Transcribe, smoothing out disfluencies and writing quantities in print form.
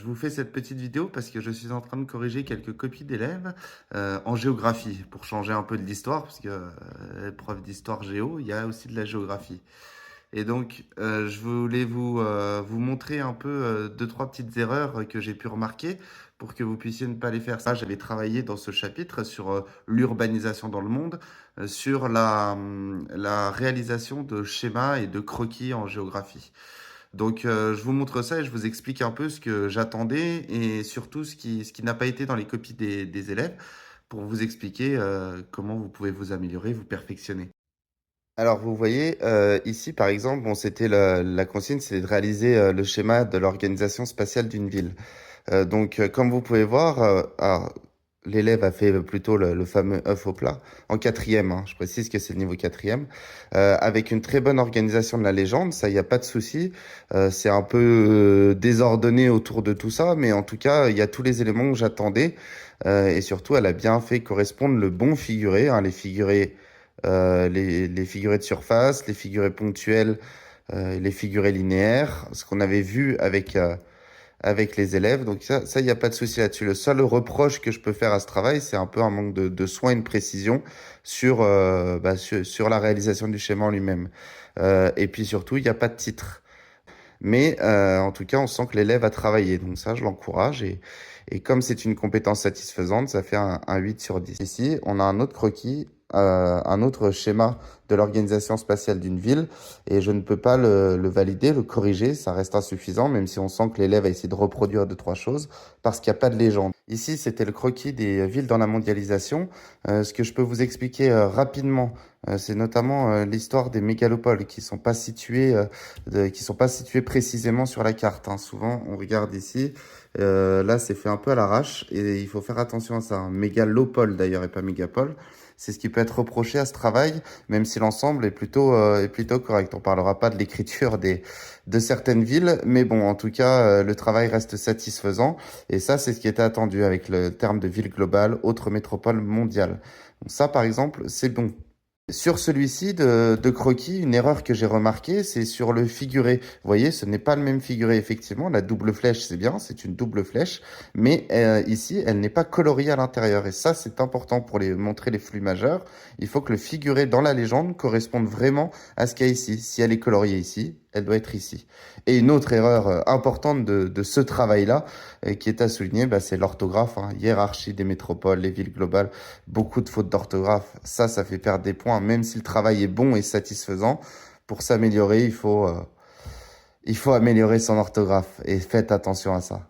vous fais cette petite vidéo parce que je suis en train de corriger quelques copies d'élèves en géographie pour changer un peu de l'histoire parce que épreuve d'histoire géo, il y a aussi de la géographie. Et donc, je voulais vous montrer un peu deux, trois petites erreurs que j'ai pu remarquer pour que vous puissiez ne pas les faire. Ça, j'avais travaillé dans ce chapitre sur l'urbanisation dans le monde, sur la réalisation de schémas et de croquis en géographie. Donc, je vous montre ça et je vous explique un peu ce que j'attendais et surtout ce qui n'a pas été dans les copies des élèves pour vous expliquer comment vous pouvez vous améliorer, vous perfectionner. Alors, vous voyez, ici, par exemple, bon, c'était la consigne, c'est de réaliser le schéma de l'organisation spatiale d'une ville. Donc, comme vous pouvez voir, alors, l'élève a fait plutôt le fameux œuf au plat, en quatrième, hein, je précise que c'est le niveau quatrième, avec une très bonne organisation de la légende, ça, il n'y a pas de souci. C'est un peu désordonné autour de tout ça, mais en tout cas, il y a tous les éléments que j'attendais. Et surtout, elle a bien fait correspondre le bon figuré, hein, les figurés, les figurés de surface, les figurés ponctuels, les figurés linéaires, ce qu'on avait vu avec les élèves. Donc ça, il n'y a pas de souci là-dessus. Le seul reproche que je peux faire à ce travail, c'est un peu un manque de soin et de précision sur la réalisation du schéma en lui-même. Et puis surtout, il n'y a pas de titre. Mais en tout cas, on sent que l'élève a travaillé. Donc ça, je l'encourage. Et comme c'est une compétence satisfaisante, ça fait un 8 sur 10. Ici, on a un autre croquis, un autre schéma de l'organisation spatiale d'une ville. Et je ne peux pas le valider, le corriger. Ça reste insuffisant, même si on sent que l'élève a essayé de reproduire deux, trois choses, parce qu'il n'y a pas de légende. Ici, c'était le croquis des villes dans la mondialisation. Ce que je peux vous expliquer rapidement, c'est notamment l'histoire des mégalopoles qui sont pas situés précisément sur la carte, hein. Souvent, on regarde ici, là, c'est fait un peu à l'arrache et il faut faire attention à ça, hein. Mégalopole d'ailleurs et pas mégapole. C'est ce qui peut être reproché à ce travail, même si l'ensemble est plutôt correct. On parlera pas de l'écriture de certaines villes, mais bon, en tout cas, le travail reste satisfaisant. Et ça, c'est ce qui était attendu avec le terme de ville globale, autre métropole mondiale. Donc ça, par exemple, c'est bon. Sur celui-ci de croquis, une erreur que j'ai remarquée, c'est sur le figuré. Vous voyez, ce n'est pas le même figuré, effectivement. La double flèche, c'est bien, c'est une double flèche. Mais ici, elle n'est pas coloriée à l'intérieur. Et ça, c'est important pour montrer les flux majeurs. Il faut que le figuré dans la légende corresponde vraiment à ce qu'il y a ici. Si elle est coloriée ici, elle doit être ici. Et une autre erreur importante de ce travail-là, qui est à souligner, bah, c'est l'orthographe, hein. Hiérarchie des métropoles, les villes globales, beaucoup de fautes d'orthographe. Ça fait perdre des points, même si le travail est bon et satisfaisant. Pour s'améliorer, il faut améliorer son orthographe et faites attention à ça.